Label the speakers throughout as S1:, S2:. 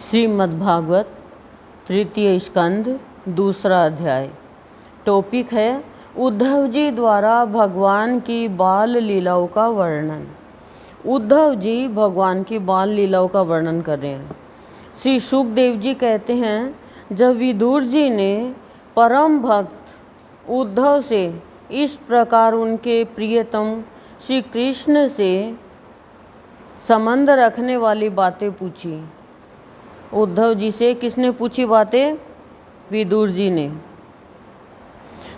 S1: श्रीमद्भागवत तृतीय स्कंद दूसरा अध्याय। टॉपिक है उद्धव जी द्वारा भगवान की बाल लीलाओं का वर्णन। उद्धव जी भगवान की बाल लीलाओं का वर्णन कर रहे हैं। श्री सुखदेव जी कहते हैं, जब विदुर जी ने परम भक्त उद्धव से इस प्रकार उनके प्रियतम श्री कृष्ण से संबंध रखने वाली बातें पूछी। उद्धव जी से किसने पूछी बातें? विदुर जी ने।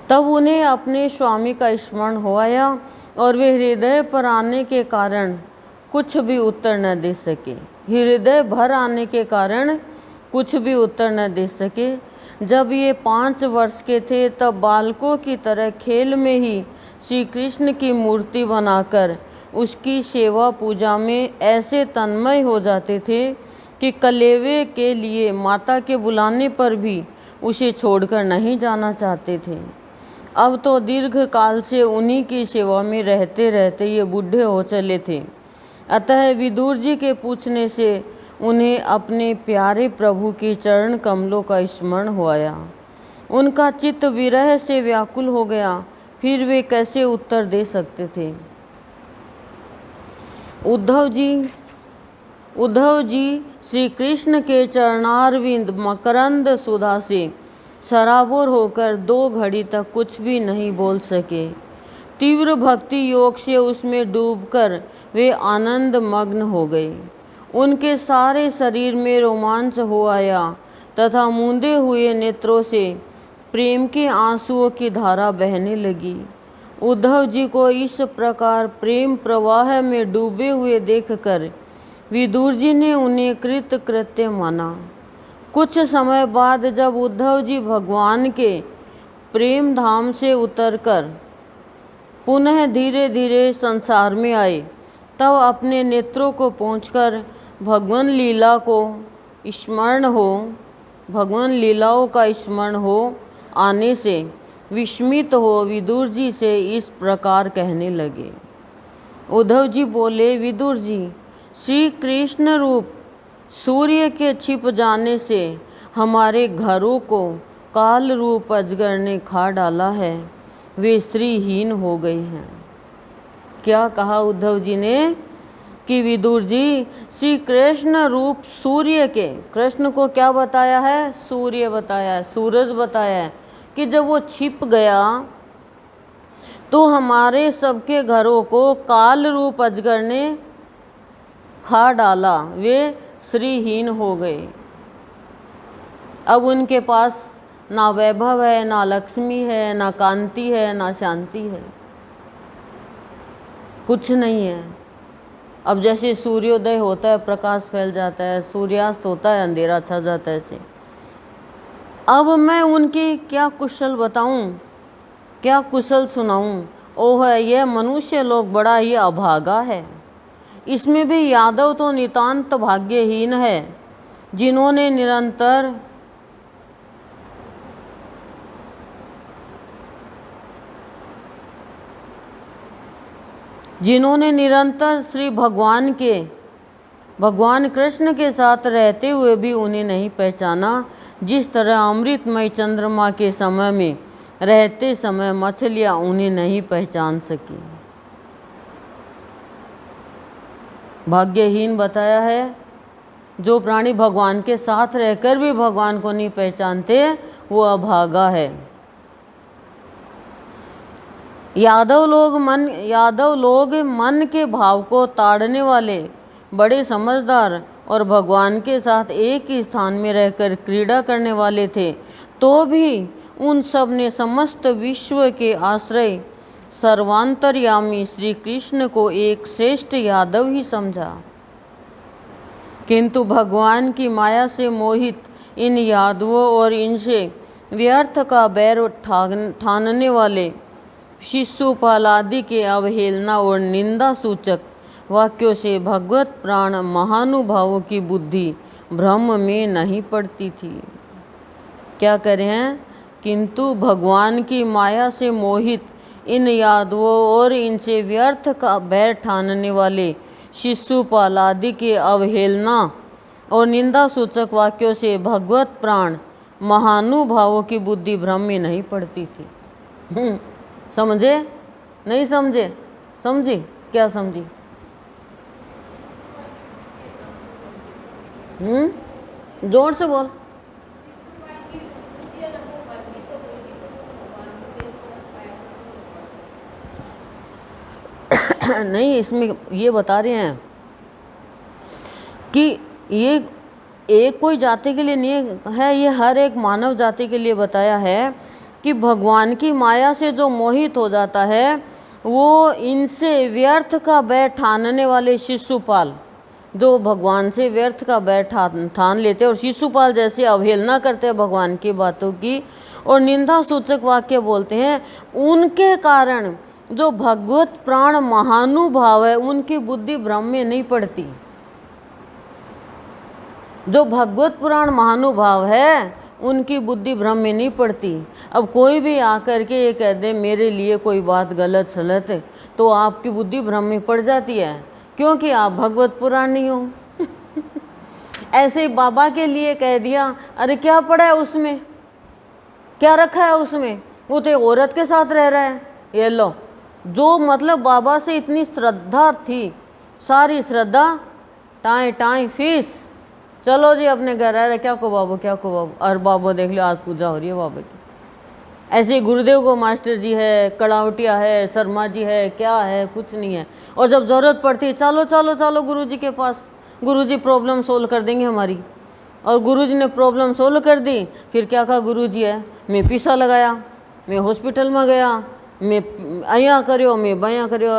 S1: तब उन्हें अपने स्वामी का स्मरण हो आया और वे हृदय पर आने के कारण कुछ भी उत्तर न दे सके। हृदय भर आने के कारण कुछ भी उत्तर न दे सके। जब ये 5 वर्ष के थे तब बालकों की तरह खेल में ही श्री कृष्ण की मूर्ति बनाकर उसकी सेवा पूजा में ऐसे तन्मय हो जाते थे कि कलेवे के लिए माता के बुलाने पर भी उसे छोड़कर नहीं जाना चाहते थे। अब तो दीर्घ काल से उन्हीं की सेवा में रहते रहते ये बूढ़े हो चले थे। अतः विदुर जी के पूछने से उन्हें अपने प्यारे प्रभु के चरण कमलों का स्मरण हो आया। उनका चित्त विरह से व्याकुल हो गया। फिर वे कैसे उत्तर दे सकते थे? उद्धव जी श्री कृष्ण के चरणारविंद मकरंद सुधा से सराबोर होकर 2 घड़ी तक कुछ भी नहीं बोल सके। तीव्र भक्ति योग से उसमें डूबकर वे आनंद मग्न हो गए। उनके सारे शरीर में रोमांच हो आया तथा मूंदे हुए नेत्रों से प्रेम के आंसुओं की धारा बहने लगी। उद्धव जी को इस प्रकार प्रेम प्रवाह में डूबे हुए देखकर विदुर जी ने उन्हें कृतकृत्य माना। कुछ समय बाद जब उद्धव जी भगवान के प्रेम धाम से उतरकर पुनः धीरे धीरे संसार में आए, तब अपने नेत्रों को पोंछकर भगवान लीलाओं का स्मरण हो आने से विस्मित हो विदुर जी से इस प्रकार कहने लगे। उद्धव जी बोले, विदुर जी, श्री कृष्ण रूप सूर्य के छिप जाने से हमारे घरों को काल रूप अजगर ने खा डाला है। वे श्रीहीन हो गए हैं। क्या कहा उद्धव जी ने कि विदुर जी, श्री कृष्ण रूप सूर्य के, कृष्ण को क्या बताया है? सूर्य बताया है, सूरज बताया है कि जब वो छिप गया तो हमारे सबके घरों को काल रूप अजगर ने खा डाला। वे श्रीहीन हो गए। अब उनके पास ना वैभव है, ना लक्ष्मी है, ना कांति है, ना शांति है, कुछ नहीं है। अब जैसे सूर्योदय होता है प्रकाश फैल जाता है, सूर्यास्त होता है अंधेरा छा जाता है, ऐसे अब मैं उनकी क्या कुशल बताऊं, क्या कुशल सुनाऊं? ओह, यह मनुष्य लोग बड़ा ही अभागा है। इसमें भी यादव तो नितांत भाग्यहीन है, जिन्होंने निरंतर श्री भगवान कृष्ण के साथ रहते हुए भी उन्हें नहीं पहचाना। जिस तरह अमृतमय चंद्रमा के समय में रहते समय मछलियां उन्हें नहीं पहचान सकी। भाग्यहीन बताया है। जो प्राणी भगवान के साथ रहकर भी भगवान को नहीं पहचानते, वो अभागा है। यादव लोग मन के भाव को ताड़ने वाले, बड़े समझदार और भगवान के साथ एक ही स्थान में रहकर क्रीड़ा करने वाले थे। तो भी उन सब ने समस्त विश्व के आश्रय सर्वांतर्यामी श्री कृष्ण को एक श्रेष्ठ यादव ही समझा। किंतु भगवान की माया से मोहित इन यादवों और इनसे व्यर्थ का बैर ठानने वाले शिशुपाल आदि के अवहेलना और निंदा सूचक वाक्यों से भगवत प्राण महानुभावों की बुद्धि भ्रम में नहीं पड़ती थी। क्या करें हैं? किंतु भगवान की माया से मोहित इन यादवों और इनसे व्यर्थ का बैर ठानने वाले शिशुपाल आदि के अवहेलना और निंदा सूचक वाक्यों से भगवत प्राण महानुभावों की बुद्धि भ्रम में नहीं पड़ती थी। समझे? नहीं समझे? समझी? क्या समझी? जोर से बोल। नहीं, इसमें ये बता रहे हैं कि ये एक कोई जाति के लिए नहीं है, ये हर एक मानव जाति के लिए बताया है कि भगवान की माया से जो मोहित हो जाता है वो इनसे व्यर्थ का बैठ ठानने वाले शिशुपाल, जो भगवान से व्यर्थ का बैठ ठान लेते और शिशुपाल जैसे अवहेलना करते हैं भगवान की बातों की और निंदा सूचक वाक्य बोलते हैं, उनके कारण जो भगवत प्राण महानुभाव है उनकी बुद्धि भ्रम में नहीं पड़ती। जो भगवत पुराण महानुभाव है उनकी बुद्धि भ्रम में नहीं पड़ती। अब कोई भी आकर के ये कह दे मेरे लिए कोई बात गलत सलत है तो आपकी बुद्धि भ्रम में पड़ जाती है, क्योंकि आप भगवत पुराण नहीं हो। ऐसे ही बाबा के लिए कह दिया, अरे क्या पड़ा है उसमें, क्या रखा है उसमें, वो तो एक औरत के साथ रह रहा है। ये लो, जो मतलब बाबा से इतनी श्रद्धा थी, सारी श्रद्धा टाई टाई फीस, चलो जी अपने घर आ रहे, क्या को बाबू, क्या को बाबू। और बाबू देख लो आज पूजा हो रही है बाबा की। ऐसे गुरुदेव को मास्टर जी है, कड़ावटिया है, शर्मा जी है, क्या है, कुछ नहीं है। और जब ज़रूरत पड़ती है चलो चलो चलो गुरु जी के पास, गुरु जी प्रॉब्लम सोल्व कर देंगे हमारी। और गुरु जी ने प्रॉब्लम सोल्व कर दी, फिर क्या कहा गुरु जी है, मैं पीसा लगाया, मैं हॉस्पिटल में गया, मैं अया करो, मैं बया करो।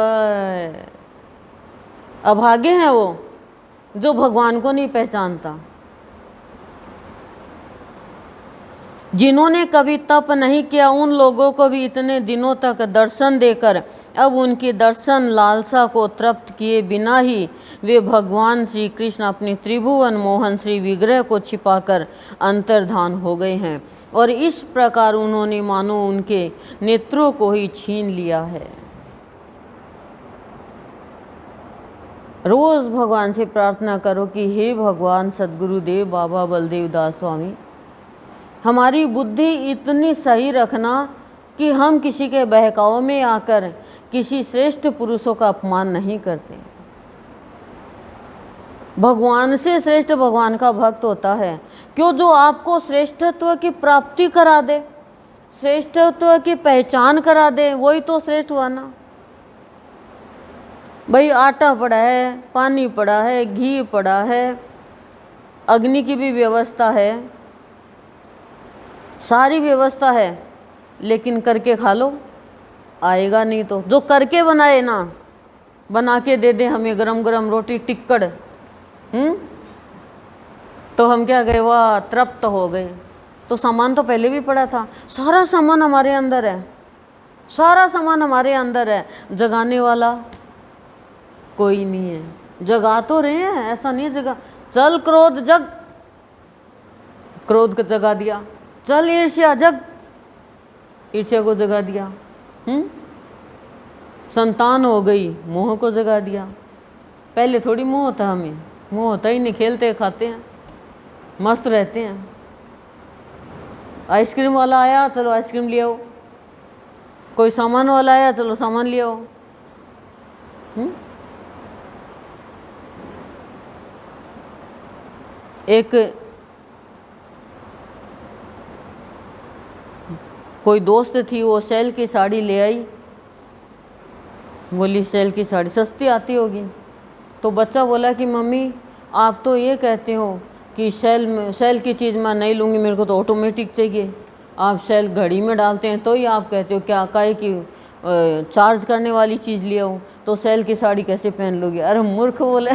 S1: अभागे हैं वो जो भगवान को नहीं पहचानता। जिन्होंने कभी तप नहीं किया उन लोगों को भी इतने दिनों तक दर्शन देकर अब उनकी दर्शन लालसा को तृप्त किए बिना ही वे भगवान श्री कृष्ण अपनी त्रिभुवन मोहन श्री विग्रह को छिपाकर अंतर्धान हो गए हैं और इस प्रकार उन्होंने मानो उनके नेत्रों को ही छीन लिया है। रोज भगवान से प्रार्थना करो कि हे भगवान सद्गुरुदेव बाबा बलदेव दास स्वामी, हमारी बुद्धि इतनी सही रखना कि हम किसी के बहकाव में आकर किसी श्रेष्ठ पुरुषों का अपमान नहीं करते। भगवान से श्रेष्ठ भगवान का भक्त होता है, क्यों, जो आपको श्रेष्ठत्व की प्राप्ति करा दे, श्रेष्ठत्व की पहचान करा दे, वही तो श्रेष्ठ हुआ ना। भाई आटा पड़ा है, पानी पड़ा है, घी पड़ा है, अग्नि की भी व्यवस्था है, सारी व्यवस्था है, लेकिन करके खा लो, आएगा नहीं तो जो करके बनाए ना, बना के दे दे हमें गरम गरम रोटी टिक्कड़, तो हम क्या गए, वाह तृप्त हो गए। तो सामान तो पहले भी पड़ा था, सारा सामान हमारे अंदर है, सारा सामान हमारे अंदर है, जगाने वाला कोई नहीं है। जगा तो रहे हैं, ऐसा नहीं जगा, चल क्रोध जग, क्रोध को जगा दिया, चल ईर्ष्या जग, ईर्ष्या को जगा दिया, संतान हो गई, मोह को जगा दिया। पहले थोड़ी मोह होता, हमें मोह होता ही नहीं, खेलते खाते हैं, मस्त रहते हैं। आइसक्रीम वाला आया, चलो आइसक्रीम ले आओ, कोई सामान वाला आया, चलो सामान ले आओ। एक कोई दोस्त थी, वो सेल की साड़ी ले आई, बोली सेल की साड़ी सस्ती आती होगी। तो बच्चा बोला कि मम्मी आप तो ये कहते हो कि सेल की चीज़ मैं नहीं लूँगी, मेरे को तो ऑटोमेटिक चाहिए। आप सेल घड़ी में डालते हैं तो ही आप कहते हो क्या काहे कि चार्ज करने वाली चीज़ ले आओ, तो सेल की साड़ी कैसे पहन लोगे। अरे मूर्ख बोले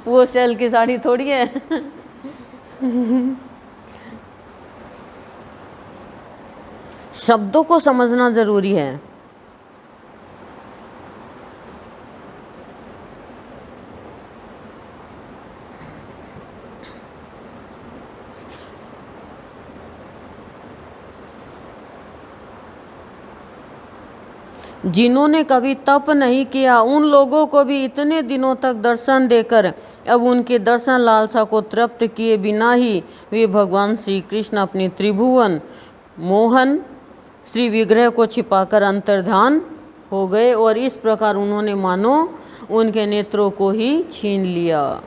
S1: वो सेल की साड़ी थोड़ी है। शब्दों को समझना जरूरी है। जिन्होंने कभी तप नहीं किया उन लोगों को भी इतने दिनों तक दर्शन देकर अब उनके दर्शन लालसा को तृप्त किए बिना ही वे भगवान श्री कृष्ण अपनी त्रिभुवन मोहन श्री विग्रह को छिपाकर अंतर्धान हो गए और इस प्रकार उन्होंने मानो उनके नेत्रों को ही छीन लिया।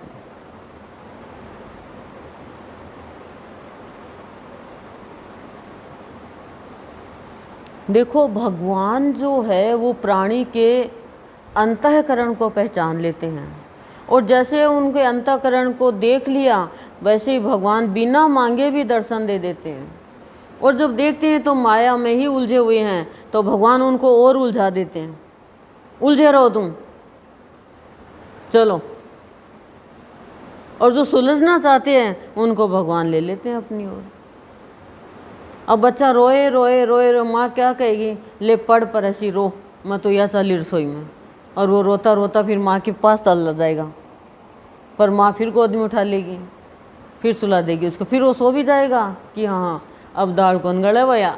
S1: देखो, भगवान जो है वो प्राणी के अंतःकरण को पहचान लेते हैं और जैसे उनके अंतःकरण को देख लिया वैसे ही भगवान बिना मांगे भी दर्शन दे देते हैं। और जब देखते हैं तो माया में ही उलझे हुए हैं तो भगवान उनको और उलझा देते हैं, उलझे रहो तुम, चलो। और जो सुलझना चाहते हैं उनको भगवान ले लेते हैं अपनी ओर। अब बच्चा रोए रोए रोए रोए, माँ क्या कहेगी, ले पढ़ पर ऐसी रो, मैं तो यह चली रसोई में। और वो रोता रोता फिर माँ के पास चला जाएगा, पर माँ फिर गोद में उठा लेगी, फिर सुला देगी उसको, फिर वो सो भी जाएगा कि हाँ अब दाल कौन गड़ा भैया।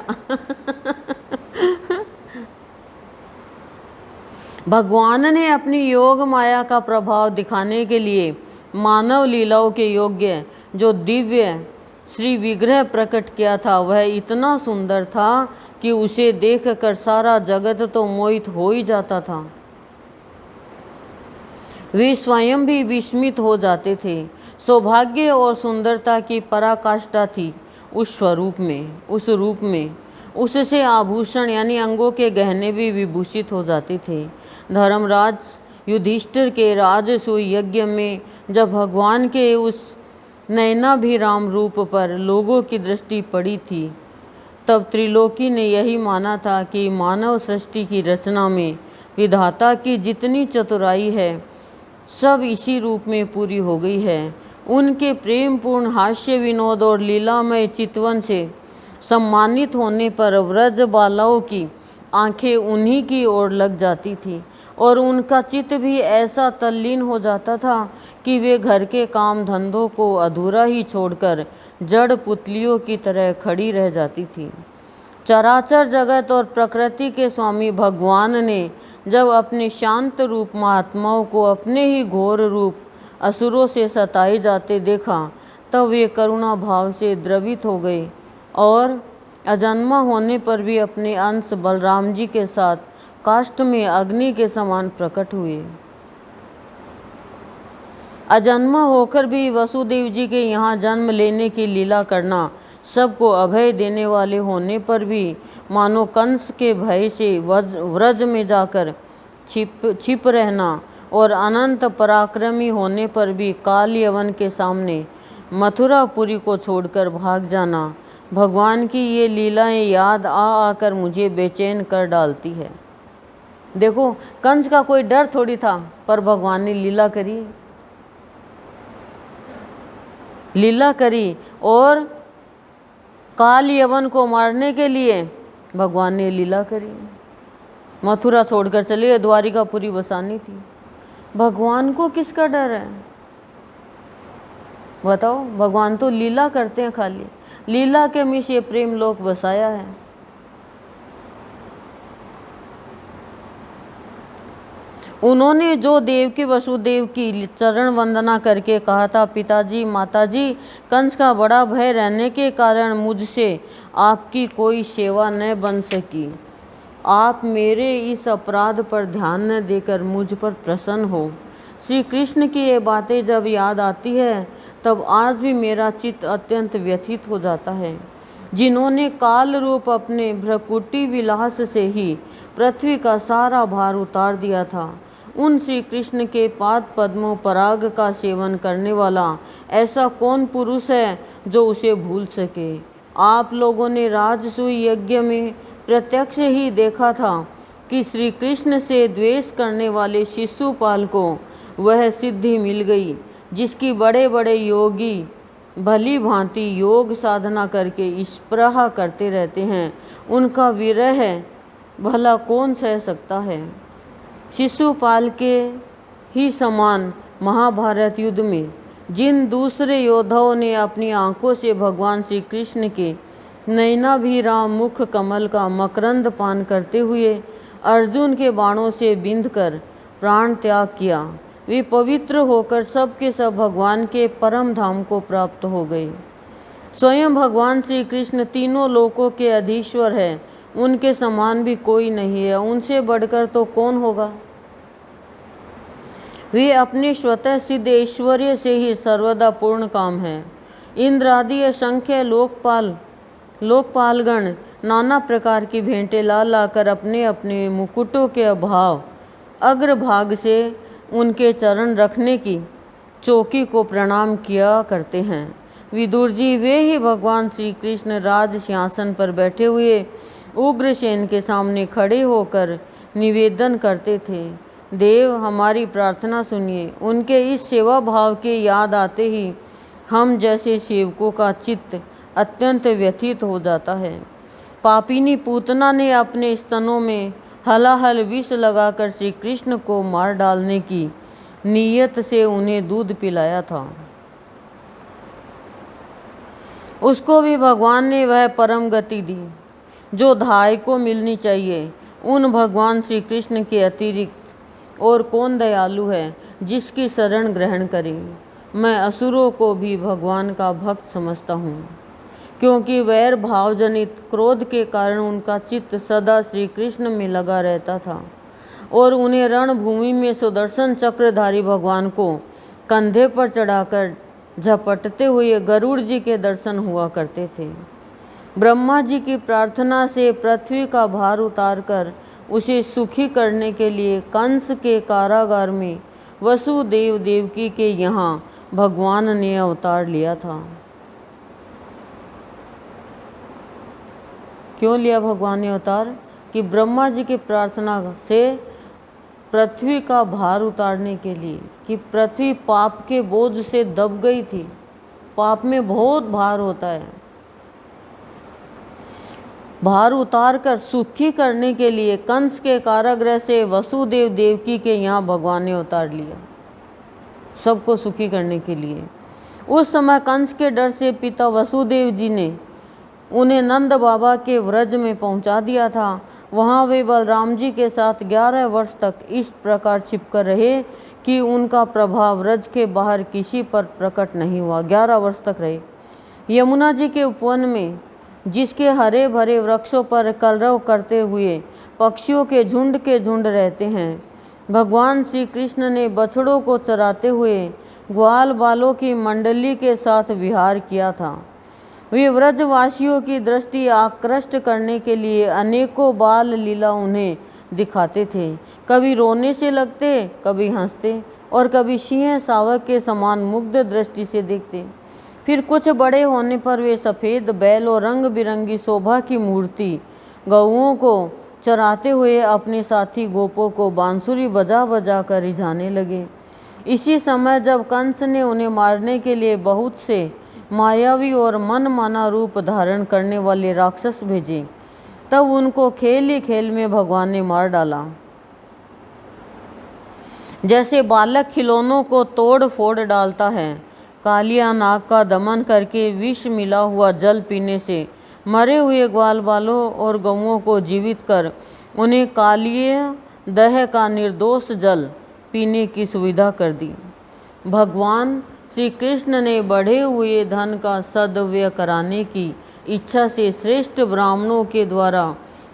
S1: भगवान ने अपनी योग माया का प्रभाव दिखाने के लिए मानव लीलाओं के योग्य जो दिव्य श्री विग्रह प्रकट किया था वह इतना सुंदर था कि उसे देखकर सारा जगत तो मोहित हो ही जाता था। वे स्वयं भी विस्मित हो जाते थे। सौभाग्य और सुंदरता की पराकाष्ठा थी उस स्वरूप में, उस रूप में। उससे आभूषण यानी अंगों के गहने भी विभूषित हो जाते थे। धर्मराज युधिष्ठिर के राजसूय यज्ञ में जब भगवान के उस नयनाभिराम रूप पर लोगों की दृष्टि पड़ी थी तब त्रिलोकी ने यही माना था कि मानव सृष्टि की रचना में विधाता की जितनी चतुराई है सब इसी रूप में पूरी हो गई है। उनके प्रेमपूर्ण हास्य विनोद और लीलामय चितवन से सम्मानित होने पर व्रज बालाओं की आंखें उन्हीं की ओर लग जाती थी और उनका चित्त भी ऐसा तल्लीन हो जाता था कि वे घर के काम धंधों को अधूरा ही छोड़कर जड़ पुतलियों की तरह खड़ी रह जाती थी। चराचर जगत और प्रकृति के स्वामी भगवान ने जब अपने शांत रूप महात्माओं को अपने ही घोर रूप असुरों से सताए जाते देखा तब वे करुणा भाव से द्रवित हो गए और अजन्मा होने पर भी अपने अंश बलराम जी के साथ काष्ठ में अग्नि के समान प्रकट हुए। अजन्मा होकर भी वसुदेव जी के यहाँ जन्म लेने की लीला करना, सबको अभय देने वाले होने पर भी मानो कंस के भय से व्रज में जाकर छिप रहना और अनंत पराक्रमी होने पर भी काल यवन के सामने मथुरापुरी को छोड़कर भाग जाना, भगवान की ये लीलाएं याद आकर मुझे बेचैन कर डालती है। देखो, कंस का कोई डर थोड़ी था, पर भगवान ने लीला करी, लीला करी और काल यवन को मारने के लिए भगवान ने लीला करी। मथुरा छोड़कर चलिए, द्वारिकापुरी बसानी थी। भगवान को किसका डर है बताओ? भगवान तो लीला करते हैं, खाली लीला के मिश ये प्रेम लोक बसाया है। उन्होंने जो देवकी वसुदेव की चरण वंदना करके कहा था, पिताजी माताजी, कंस का बड़ा भय रहने के कारण मुझसे आपकी कोई सेवा न बन सकी। आप मेरे इस अपराध पर ध्यान न देकर मुझ पर प्रसन्न हो। श्री कृष्ण की ये बातें जब याद आती है तब आज भी मेरा चित्त अत्यंत व्यथित हो जाता है। जिन्होंने काल रूप अपने भ्रकुटी विलास से ही पृथ्वी का सारा भार उतार दिया था, उन श्री कृष्ण के पाद पद्मों पराग का सेवन करने वाला ऐसा कौन पुरुष है जो उसे भूल सके। आप लोगों ने राजसूय यज्ञ में प्रत्यक्ष ही देखा था कि श्री कृष्ण से द्वेष करने वाले शिशुपाल को वह सिद्धि मिल गई जिसकी बड़े बड़े योगी भली भांति योग साधना करके स्पृहा करते रहते हैं। उनका विरह भला कौन सह सकता है। शिशुपाल के ही समान महाभारत युद्ध में जिन दूसरे योद्धाओं ने अपनी आंखों से भगवान श्री कृष्ण के नयनाभिराम मुख कमल का मकरंद पान करते हुए अर्जुन के बाणों से बिंधकर प्राण त्याग किया। वे पवित्र होकर सब के सब भगवान के परम धाम को प्राप्त हो गए। स्वयं भगवान श्री कृष्ण तीनों लोकों के अधीश्वर है, उनके समान भी कोई नहीं है, उनसे बढ़कर तो कौन होगा। वे अपने स्वतः सिद्ध ऐश्वर्य से ही सर्वदा पूर्ण काम है। इंद्र आदि असंख्य लोकपालगण नाना प्रकार की भेंटें ला लाकर अपने अपने मुकुटों के अभाव अग्रभाग से उनके चरण रखने की चौकी को प्रणाम किया करते हैं। विदुर जी वे ही भगवान श्री कृष्ण राज सिंहासन पर बैठे हुए उग्रसेन के सामने खड़े होकर निवेदन करते थे, देव हमारी प्रार्थना सुनिए। उनके इस सेवा भाव के याद आते ही हम जैसे सेवकों का चित्त अत्यंत व्यथित हो जाता है। पापिनी पूतना ने अपने स्तनों में हलाहल विष लगाकर श्री कृष्ण को मार डालने की नीयत से उन्हें दूध पिलाया था। उसको भी भगवान ने वह परम गति दी जो धाय को मिलनी चाहिए। उन भगवान श्री कृष्ण के अतिरिक्त और कौन दयालु है जिसकी शरण ग्रहण करे। मैं असुरों को भी भगवान का भक्त समझता हूँ, क्योंकि वैर भावजनित क्रोध के कारण उनका चित्त सदा श्री कृष्ण में लगा रहता था और उन्हें रणभूमि में सुदर्शन चक्रधारी भगवान को कंधे पर चढ़ाकर झपटते हुए गरुड़ जी के दर्शन हुआ करते थे। ब्रह्मा जी की प्रार्थना से पृथ्वी का भार उतारकर उसे सुखी करने के लिए कंस के कारागार में वसुदेव देवकी के यहाँ भगवान ने अवतार लिया था। क्यों लिया भगवान ने अवतार? कि ब्रह्मा जी की प्रार्थना से पृथ्वी का भार उतारने के लिए, कि पृथ्वी पाप के बोझ से दब गई थी। पाप में बहुत भार होता है। भार उतार कर सुखी करने के लिए कंस के कारागृह से वसुदेव देवकी के यहाँ भगवान ने उतार लिया, सबको सुखी करने के लिए। उस समय कंस के डर से पिता वसुदेव जी ने उन्हें नंद बाबा के व्रज में पहुंचा दिया था। वहाँ वे बलराम जी के साथ 11 वर्ष तक इस प्रकार छिपकर रहे कि उनका प्रभाव व्रज के बाहर किसी पर प्रकट नहीं हुआ। 11 वर्ष तक रहे। यमुना जी के उपवन में, जिसके हरे भरे वृक्षों पर कलरव करते हुए पक्षियों के झुंड रहते हैं, भगवान श्री कृष्ण ने बछड़ों को चराते हुए ग्वाल बालों की मंडली के साथ विहार किया था। वे व्रजवासियों की दृष्टि आकृष्ट करने के लिए अनेकों बाल लीला उन्हें दिखाते थे। कभी रोने से लगते, कभी हंसते और कभी सिंह शावक के समान मुग्ध दृष्टि से देखते। फिर कुछ बड़े होने पर वे सफ़ेद बैल और रंग बिरंगी शोभा की मूर्ति गौओं को चराते हुए अपने साथी गोपों को बांसुरी बजा बजा कर रिझाने लगे। इसी समय जब कंस ने उन्हें मारने के लिए बहुत से मायावी और मनमाना रूप धारण करने वाले राक्षस भेजे, तब उनको खेल ही खेल में भगवान ने मार डाला। जैसे बालक खिलौनों को तोड़ फोड़ डालता है, कालिया नाग का दमन करके विष मिला हुआ जल पीने से मरे हुए ग्वाल बालों और गौओं को जीवित कर उन्हें कालिय दह का निर्दोष जल पीने की सुविधा कर दी। भगवान श्री कृष्ण ने बढ़े हुए धन का सद्व्यय कराने की इच्छा से श्रेष्ठ ब्राह्मणों के द्वारा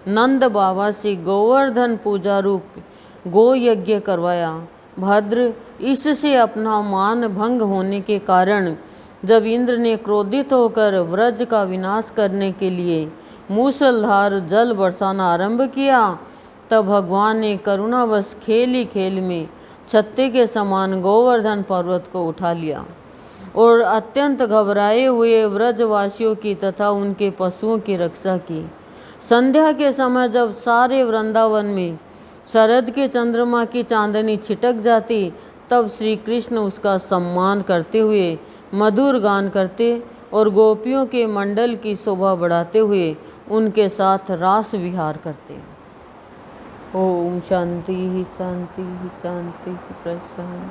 S1: नंद बाबा से गोवर्धन पूजा रूप गो यज्ञ करवाया। भद्र इससे अपना मान भंग होने के कारण जब इंद्र ने क्रोधित होकर व्रज का विनाश करने के लिए मूसलधार जल बरसाना आरंभ किया, तब भगवान ने करुणावश खेल ही खेल में छत्ते के समान गोवर्धन पर्वत को उठा लिया और अत्यंत घबराए हुए व्रजवासियों की तथा उनके पशुओं की रक्षा की। संध्या के समय जब सारे वृंदावन में शरद के चंद्रमा की चांदनी छिटक जाती, तब श्री कृष्ण उसका सम्मान करते हुए मधुर गान करते और गोपियों के मंडल की शोभा बढ़ाते हुए उनके साथ रास विहार करते। ओम शांति ही शांति ही शांति ही प्रशांति।